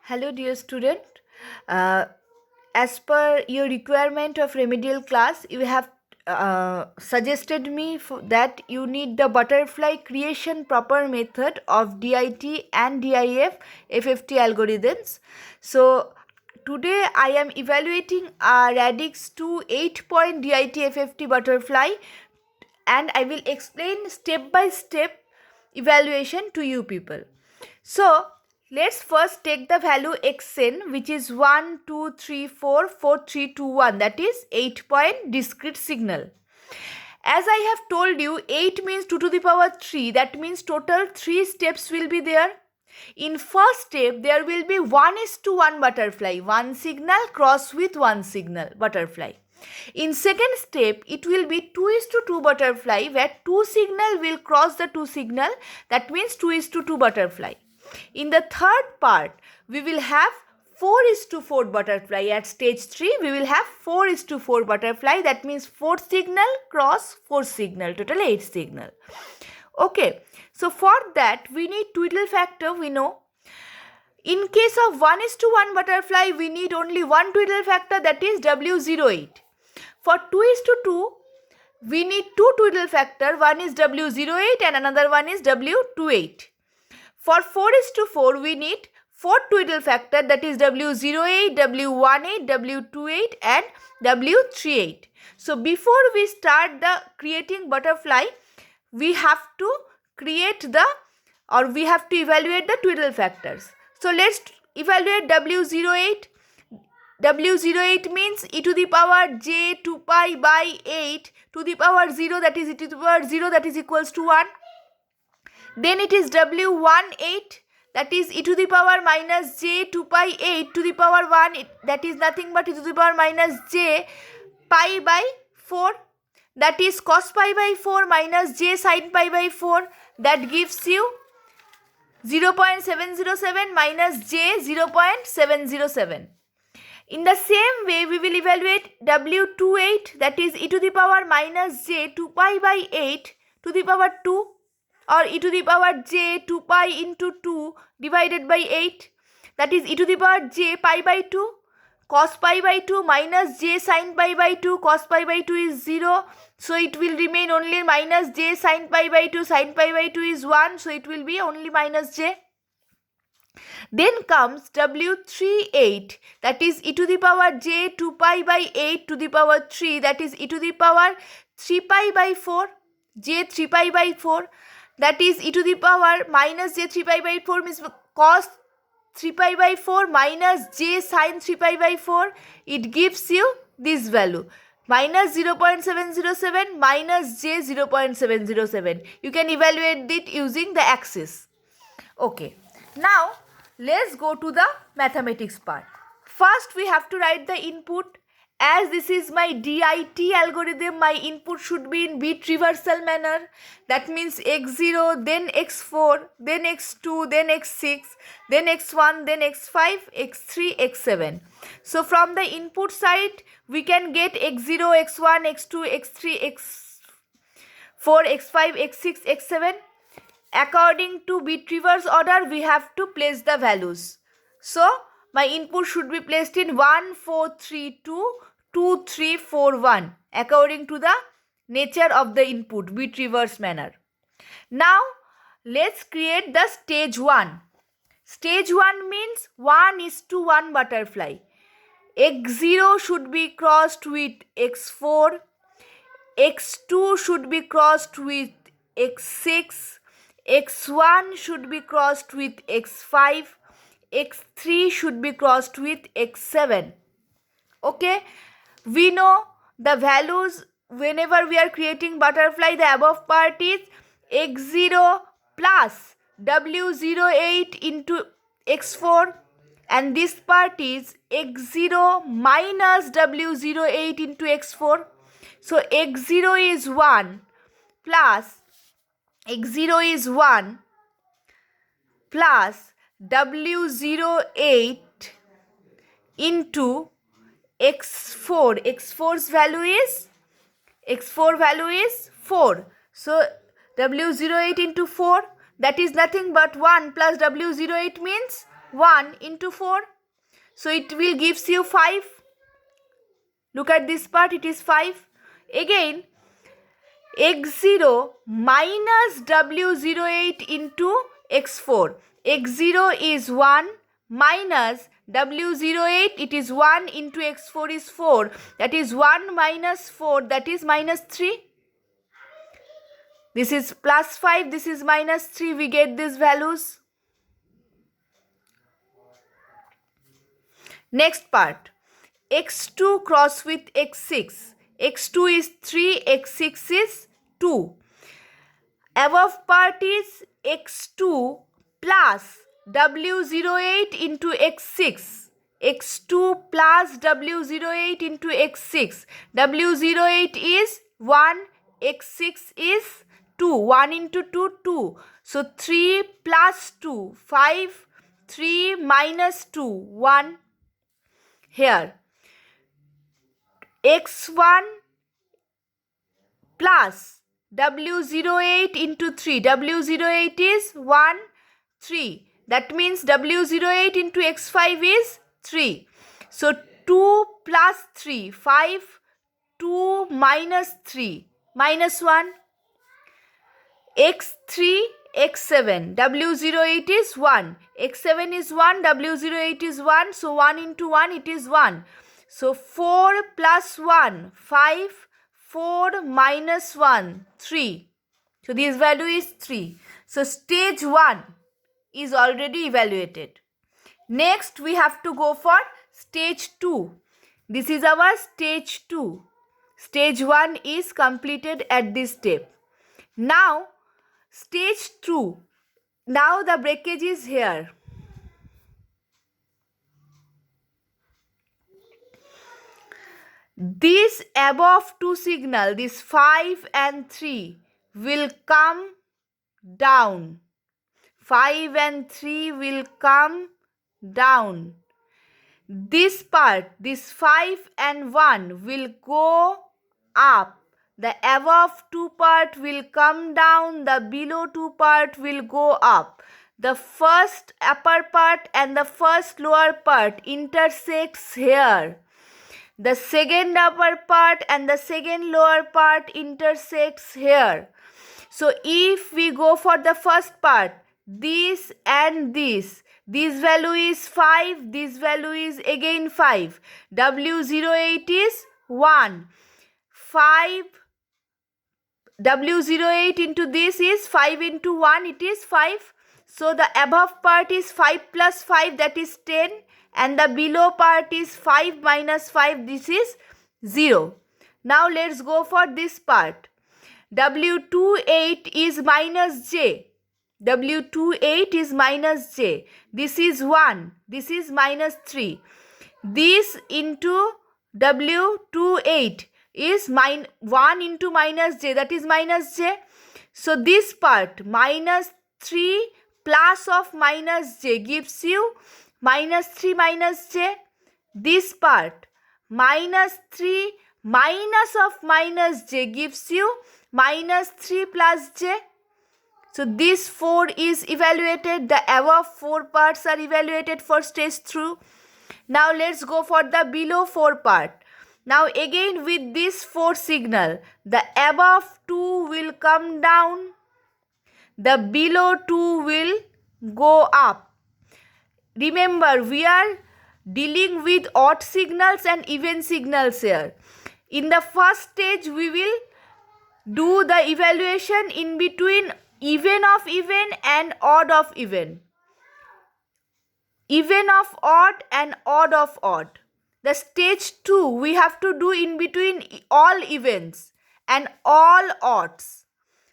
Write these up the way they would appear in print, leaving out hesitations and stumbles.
Hello, dear student. Uh, as per your requirement of remedial class, you have suggested me that you need the butterfly creation proper method of DIT and DIF FFT algorithms. So today I am evaluating a Radix 2 8-point DIT FFT butterfly, and I will explain step by step evaluation to you people. So let's first take the value xn, which is 1, 2, 3, 4, 4, 3, 2, 1, that is 8-point discrete signal. As I have told you, 8 means 2 to the power 3, that means total 3 steps will be there. In first step, there will be 1:1 butterfly, one signal cross with one signal butterfly. In second step, it will be 2:2 butterfly, where two signal will cross the two signal, that means 2:2 butterfly. In the third part, we will have 4:4 butterfly. At stage 3, we will have 4:4 butterfly, that means 4 signal cross 4 signal, total 8 signal. Okay, so for that we need twiddle factor, we know. In case of 1:1 butterfly, we need only one twiddle factor, that is W08. For 2:2, we need two twiddle factor, one is W08 and another one is W28. For 4:4, we need 4 twiddle factor, that is W08, W18, W28 and W38. So before we start the creating butterfly, we have to we have to evaluate the twiddle factors. So let's evaluate W08. W08 means e to the power j 2 pi by 8 to the power 0, that is e to the power 0, that is equals to 1. Then it is W18, that is e to the power minus j 2 pi 8 to the power 1, that is nothing but e to the power minus j pi by 4, that is cos pi by 4 minus j sin pi by 4, that gives you 0.707 minus j 0.707. In the same way, we will evaluate W28, that is e to the power minus j 2 pi by 8 to the power 2, or e to the power j 2 pi into 2 divided by 8, that is e to the power j pi by 2. Cos pi by 2 minus j sin pi by 2, cos pi by 2 is 0, so it will remain only minus j sin pi by 2, sin pi by 2 is 1, so it will be only minus j. Then comes W38, that is e to the power j 2 pi by 8 to the power 3, that is e to the power 3 pi by 4, j 3 pi by 4, that is e to the power minus j 3 pi by 4 means cos 3 pi by 4 minus j sin 3 pi by 4, it gives you this value, minus 0.707 minus j 0.707. You can evaluate it using the axis. Okay, now let's go to the mathematics part. First, we have to write the input. As this is my DIT algorithm, my input should be in bit reversal manner. That means x0, then x4, then x2, then x6, then x1, then x5, x3, x7. So from the input side, we can get x0, x1, x2, x3, x4, x5, x6, x7. According to bit reverse order, we have to place the values. So my input should be placed in 1, 4, 3, 2, 2, 3, 4, 1, according to the nature of the input, bit reverse manner. Now let's create the stage 1. Stage 1 means 1:1 butterfly. X0 should be crossed with x4, x2 should be crossed with x6, x1 should be crossed with x5, x3 should be crossed with x7. Okay, we know the values whenever we are creating butterfly. The above part is x0 plus W08 into x4, and this part is x0 minus W08 into x4. So x0 is 1 plus x0 is 1 plus W08 into x4. x4's value is x4 4. So W08 into 4, that is nothing but 1 plus W08 means 1 into 4. So it will gives you 5. Look at this part, it is 5. Again, x0 minus w08 into x4. x0 is 1 minus w08, it is 1 into x4 is 4. That is 1 minus 4, that is minus 3. This is plus 5, this is minus 3. We get these values. Next part, x2 cross with x6. x2 is 3, x6 is 2. Above part is x2 plus w08 into x6. x2 plus w08 into x6. w08 is 1, x6 is 2. 1 into 2, 2. So 3 plus 2, 5. 3 minus 2, 1. Here, x1 plus w08 into 3. w08 is 1, 3. That means w08 into x5 is 3. So 2 plus 3, 5. 2 minus 3, minus 1. x3, x7. w08 is 1. x7 is 1, w08 is 1. So 1 into 1, it is 1. So 4 plus 1, 5. 4 minus 1, 3. So this value is 3. So stage 1 is already evaluated. Next we have to go for stage 2. This is our stage 2. Stage 1 is completed at this step. Now stage 2. Now the breakage is here. This above two signal, this 5 and 3 will come down. 5 and 3 will come down. This part, this 5 and 1 will go up. The above two part will come down, the below two part will go up. The first upper part and the first lower part intersects here. The second upper part and the second lower part intersects here. So if we go for the first part, this and this value is 5, this value is again 5. w08 is 1. 5, w08 into this is 5 into 1, it is 5. So the above part is 5 plus 5, that is 10. And the below part is 5 minus 5, this is 0. Now let's go for this part. w28 is minus j. w28 is minus j. This is 1. This is minus 3. This into w28 is 1 into minus j, that is minus j. So this part minus 3 plus of minus j gives you minus 3 minus j. This part minus 3 minus of minus j gives you minus 3 plus j. So this 4 is evaluated. The above 4 parts are evaluated for stage 2. Now let's go for the below 4 part. Now again with this 4 signal, the above 2 will come down, the below 2 will go up. Remember, we are dealing with odd signals and even signals here. In the first stage, we will do the evaluation in between even of even and odd of even. Even of odd and odd of odd. The stage 2, we have to do in between all evens and all odds.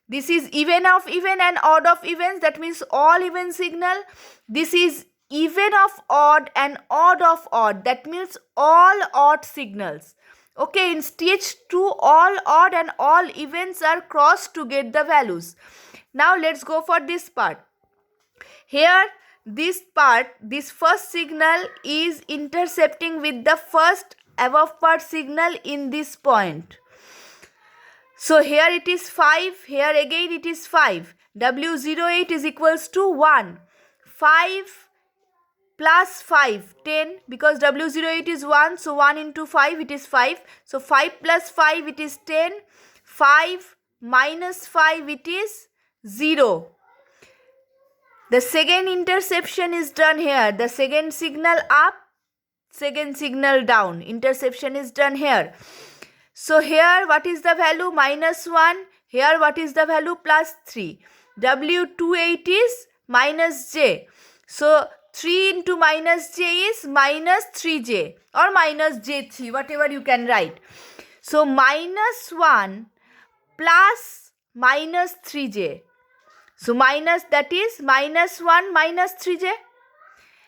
This is even of even and odd of evens, that means all even signal. This is even of odd and odd of odd, that means all odd signals. Okay, in stage 2, all odd and all evens are crossed to get the values. Now let's go for this part. Here, this part, this first signal is intercepting with the first above part signal in this point. So here it is 5, here again it is 5. w08 is equals to 1. 5 plus 5, 10, because W08 is 1, so 1 into 5, it is 5. So 5 plus 5, it is 10. 5 minus 5, it is 0. The second interception is done here. The second signal up, second signal down. Interception is done here. So here what is the value? Minus 1. Here what is the value? Plus 3. W28 is minus j. So 3 into minus j is minus 3j or minus j3, whatever you can write. So minus 1 plus minus 3j. So minus, that is minus 1 minus 3j.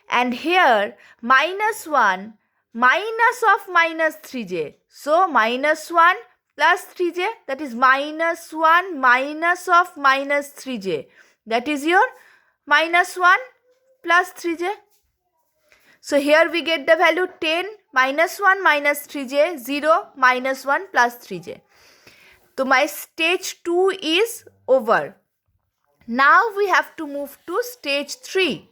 And here minus 1 minus of minus 3j. So minus 1 plus 3j, that is minus 1 minus of minus 3j. That is your minus 1 plus 3j. So here we get the value 10 minus 1 minus 3j, 0 minus 1 plus 3j. So my stage 2 is over. Now we have to move to stage 3.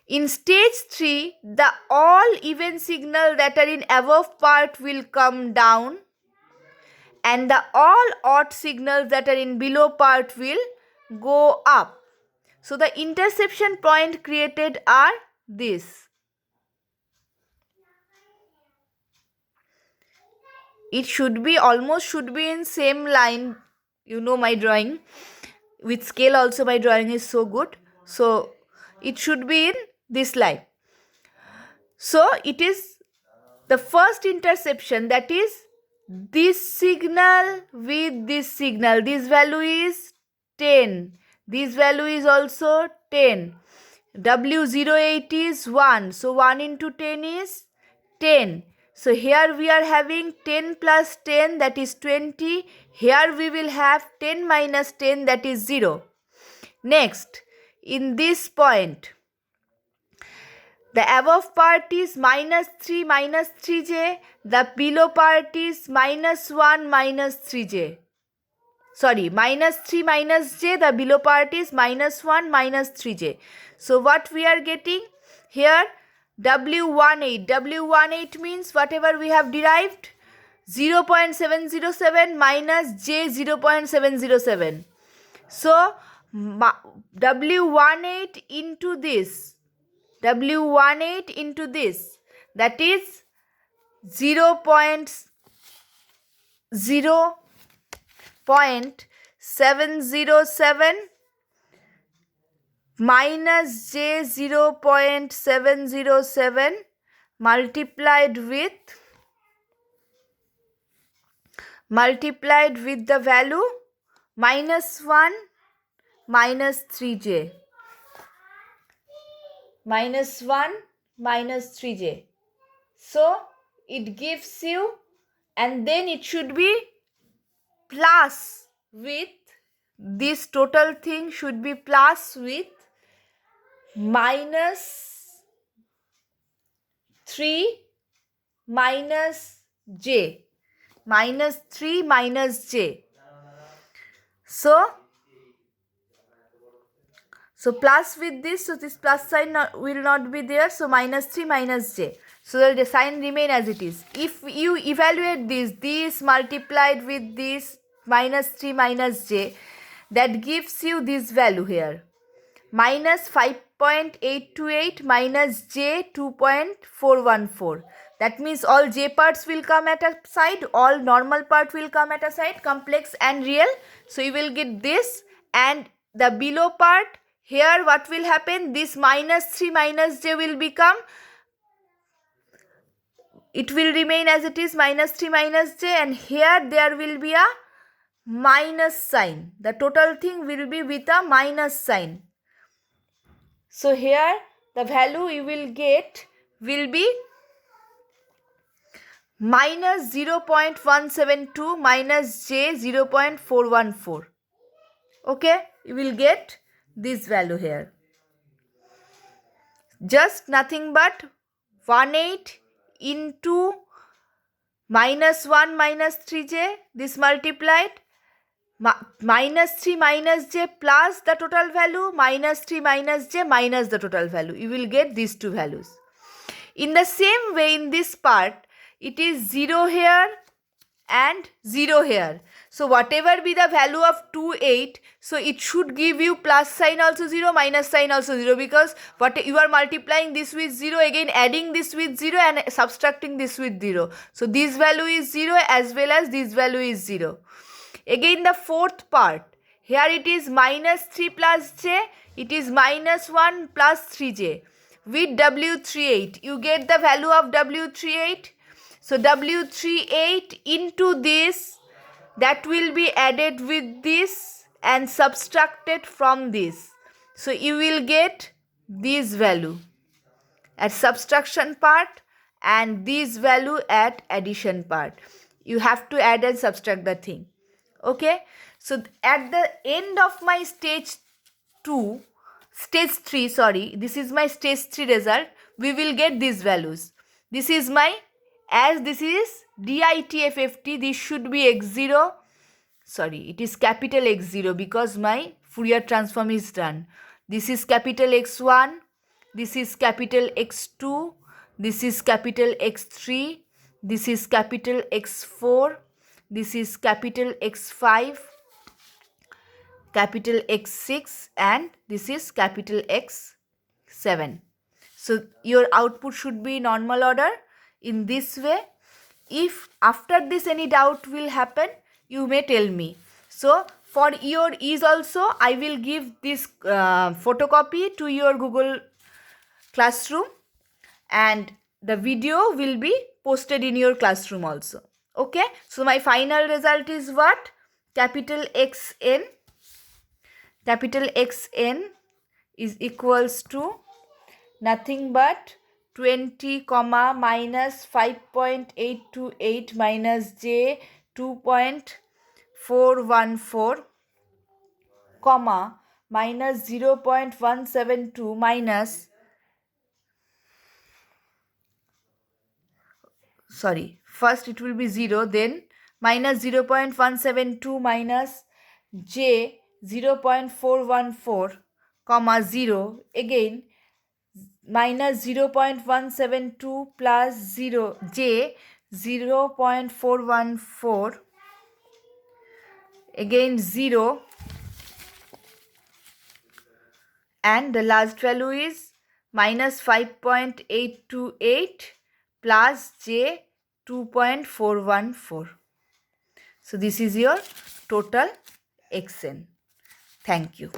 In stage 3, the all even signal that are in above part will come down and the all odd signals that are in below part will go up. So the interception point created are this. It should be in same line. You know my drawing. With scale also my drawing is so good. So it should be in this line. So it is the first interception, that is this signal with this signal. This value is 10. This value is also 10. W08 is 1. So 1 into 10 is 10. So here we are having 10 plus 10, that is 20. Here we will have 10 minus 10, that is 0. Next, in this point, the above part is minus 3 minus 3j. The below part is minus 1 minus 3j. Sorry, minus 3 minus j. The below part is minus 1 minus 3j. So what we are getting here? W18. W18 means whatever we have derived, 0.707 minus j 0.707. So W18 into this, W18 into this, that is 0.707 minus j 0.707 multiplied with the value minus 1 minus 3j. Minus 1 minus 3j. So it gives you, and then it should be plus with this total thing should be plus with minus 3 minus j. Minus 3 minus j. So plus with this, so this plus sign will not be there, so minus 3 minus j. So the sign remain as it is. If you evaluate this multiplied with this minus 3 minus j, that gives you this value here. Minus 5.828 minus j 2.414. That means all j parts will come at a side, all normal part will come at a side, complex and real. So you will get this, and the below part, here what will happen? This minus 3 minus j will become, it will remain as it is, minus 3 minus j, and here there will be a minus sign. The total thing will be with a minus sign. So here the value you will get will be minus 0.172 minus j 0.414. Okay, you will get this value here. Just nothing but 18 into minus 1 minus 3j, this multiplied, minus 3 minus j plus the total value, minus 3 minus j minus the total value. You will get these two values. In the same way, in this part, it is 0 here and 0 here. So whatever be the value of 2, 8, so it should give you plus sign also 0, minus sign also 0, because what you are multiplying this with 0, again adding this with 0 and subtracting this with 0. So this value is 0 as well as this value is 0. Again the fourth part, here it is minus 3 plus j, it is minus 1 plus 3j. With W38, you get the value of W38. So W38 into this, that will be added with this and subtracted from this. So you will get this value at subtraction part and this value at addition part. You have to add and subtract the thing. Okay. So at the end of my stage 3, this is my stage 3 result. We will get these values. This is my, as this is DITFFT, this should be X0. Sorry, it is capital X0 because my Fourier transform is done. This is capital X1, this is capital X2, this is capital X3, this is capital X4, this is capital X5, capital X6, and this is capital X7. So your output should be normal order in this way. If after this any doubt will happen, you may tell me. So for your ease also, I will give this photocopy to your Google Classroom, and the video will be posted in your classroom also. Okay, so my final result is what? Capital Xn is equals to nothing but 20, minus 5.828 minus j 2.414, minus 0.172 minus, sorry, first it will be 0, then minus 0.172 minus j 0.414, 0, again minus 0.172 plus 0 j 0.414, again 0, and the last value is minus 5.828 plus j 2.414. So this is your total Xn. Thank you.